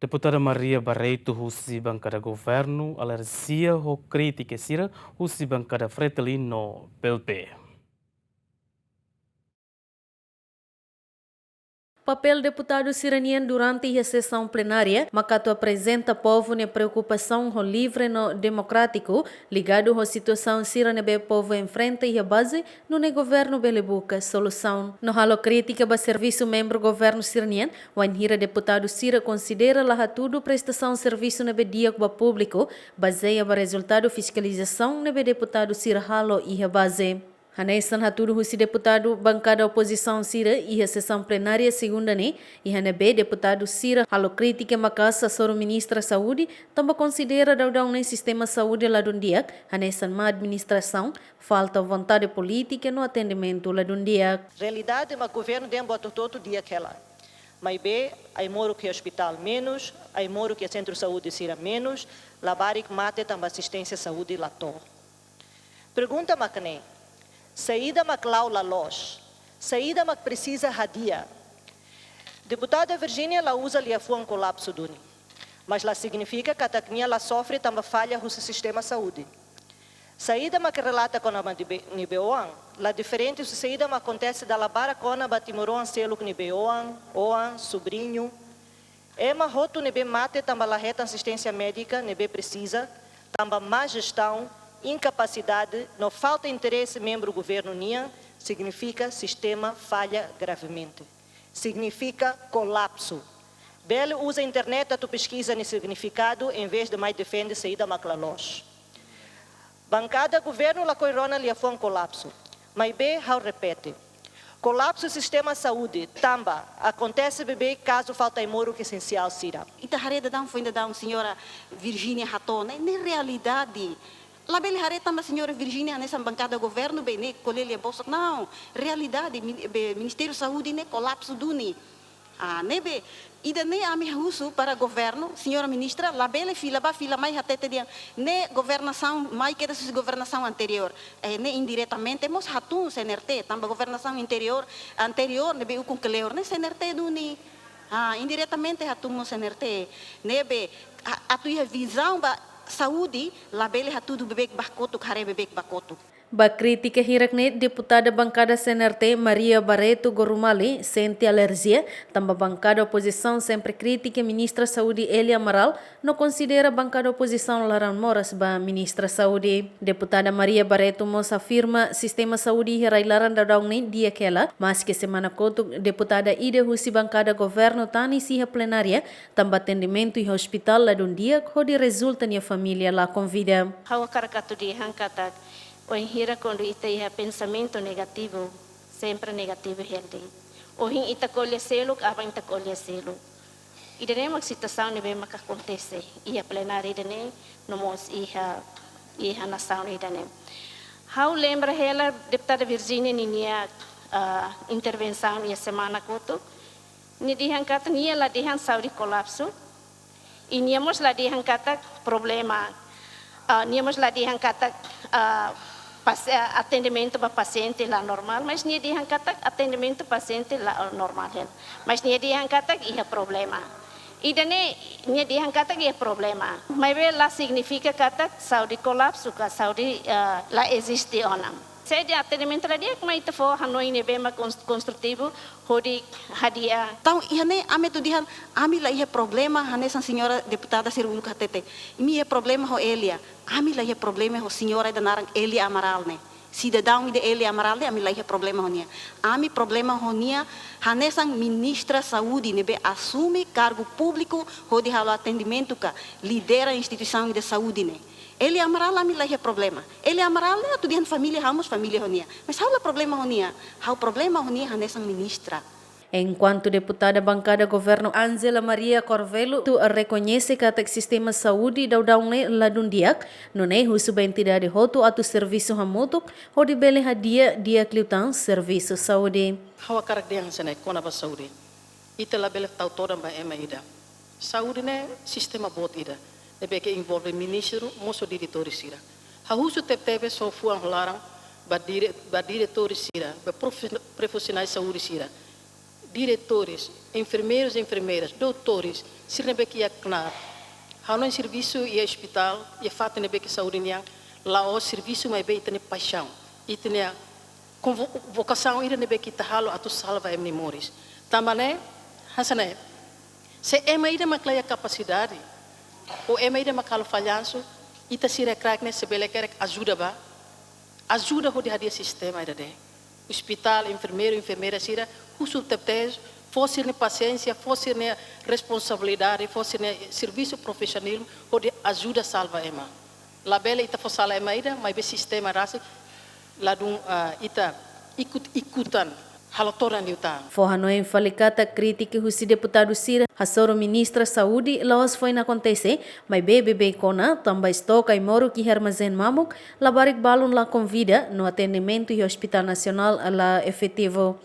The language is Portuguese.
Deputada Maria Barreto, husi bancada governo, alergia ho crítica sira, husi bancada Fretilino, PLP. Papel deputado siraniano durante a sessão plenária, Macato apresenta povo na preocupação com livre no democrático, ligado à situação siranebe povo enfrenta e a base no governo belebuca solução. No halo crítica ba serviço membro governo siraniano, o anhira deputado sira considera lá tudo prestação serviço nebe dia ba público, baseia ba resultado fiscalização nebe deputado sira halo e a base. Hanesan haturu husi deputado bancada oposição Sira e a sessão plenária segunda ne e hanebe deputado Sira halo crítica macasa soro ministra saúde também considera daudão nem sistema saúde lá dundiak hanesan ma administração falta vontade política no atendimento lá dundiak. Realidade mas governo dem bota todo dia aquela. Mas bem, aí moro que é hospital menos, aí moro que é centro de saúde Sira menos, labarik mate também assistência saúde lá to. Pergunta macane. Saída maclau la loja, saída mac precisa radia. Deputada Virgínia la usa ali a um colapso duni, mas lá significa que a tecnia la sofre também falha no sistema de saúde. Saída mac relata com a nibeoan, la diferente se saída mac acontece da labara com a batimoroan selo com nibeoan, oan, sobrinho. Ema roto nebe mate também la reta assistência médica nebe precisa, também má gestão. Incapacidade, não falta interesse membro do governo NIA, significa sistema falha gravemente. Significa colapso. Bele usa a internet a tu pesquisa nesse significado em vez de mais defende saída maclalos. Bancada governo la corona lhe foi um colapso. Mas bem, how repete. Colapso do sistema de saúde, tamba, acontece bebê caso falta imoro que essencial sira. Ita hareda dão foi ainda dão senhora Virgínia Ratona, nem realidade. Lá bele hareta a senhora Virgínia nessa bancada governo bem ne colher bolsa não realidade Ministério da Saúde ne colapso duni nebe ida ne ame russo para governo senhora ministra lá bele fila mais até dia ne governação mais que essa governação anterior ne indiretamente mos hatun CNRT também governação anterior nebe o com cleor ne CNRT duni indiretamente hatun mos CNRT nebe a tua visão saúde, labele tudo bebek bakoto, kare bebek bakoto. Ba crítica hirakne deputada bancada CNRT Maria Barreto Gorumali, sente alergia, também bancada oposição sempre crítica ministra Saúde Elia Amaral, não considera bancada oposição Laran Moras ba ministra Saúde. Deputada Maria Barreto mos afirma sistema saúde hirailaran dadang ni dia kela, mas que semana koto deputada ide husi bancada governo tani siha plenária, também atendimento e hospital lá dia, kodi resulta nia família lá convida. Hawa karakatu di hangkatak o hira quando ita ia pensamento negativo, sempre negativo gente. O hin ita colhe selo, abang ita colhe selo. E dene uma situação nebe maka acontece, ia plenária dene, nomos ia nação dene. How lembra ela deputada Virgínia ninia intervenção ia semana koto, ni dihan kata nia la dihan saudi kolapso, e niamos la dihan kata problema, niamos la dihan kata atendimento para paciente lá normal, mas nie diangkat atendimento paciente lá normal, mas nie diangkat ia problema. E dane nie diangkat ia problema. Mas lá significa kata saudi colapso, que saudi lá existe onam. Sede atendimento lá dia como itu for Hanoi nebe ma construtivo hodi hadia. Então, ihane ame tu dihan ami lá ia problema, hane san senhora deputada Sirulu Katete. Imi ia problema ho Elia. Ami lá ia problema ho senhora da narang Elia Amaral ne. Cidadão de Elia Amaral ne ami lá ia problema ho nia. Ami problema ho nia hane san ministra saúde nebe assume cargo público hodi halo atendimento ka lidera instituição de saúde ne. Ele Amaral lá me lá é problema. Ele Amaral é tu dihan família ramos família honia. Mas há o problema honia. Há o problema honia nessa ministra. Enquanto deputada bancada governo Angela Maria Corvelo tu reconhece que o sistema de saúde daudang la dundiak no ne husu entidade hotu atu serviço hamutuk ho di bele hadia dia kliutang serviço saúde. Hawa karak dia hansenai kona ba saúde. Ita la bele tau toda ba ema ida. Saúde ne sistema bot ida. Nebe que envolve ministro, moço diretor sira. Hahusu teve só fuang larang ba diretor sira, ba profissionais saúde sira. diretores, enfermeiros e enfermeiras, doutores, se nebe que ia knar. Há no serviço e hospital, e fato nebe que saúde niang, lá o serviço mais bem tem paixão, e tem a vocação ira nebe que tahalo atu salva em memórias. Tamane, hasane, se é mais de macleia capacidade, ou é mais de macalo falhanço, ita sira crack ne se bele quer ajuda o dia sistema ira de. Hospital, enfermeiro, enfermeira sira, uso teptes, fosse ne paciência, fosse ne responsabilidade, fosse ne serviço profissional, o de ajuda salva ema. La bela ita fossala ema ida, mas be sistema rasa, lá dum ita ikutan. Forra no enfalicata crítica o deputado Sira, a ministra saúde, laos foi na acontecer, mas bebê cona, também estoca e moro que armazém mamuk, labarik balon la convida no atendimento e hospital nacional la efetivo.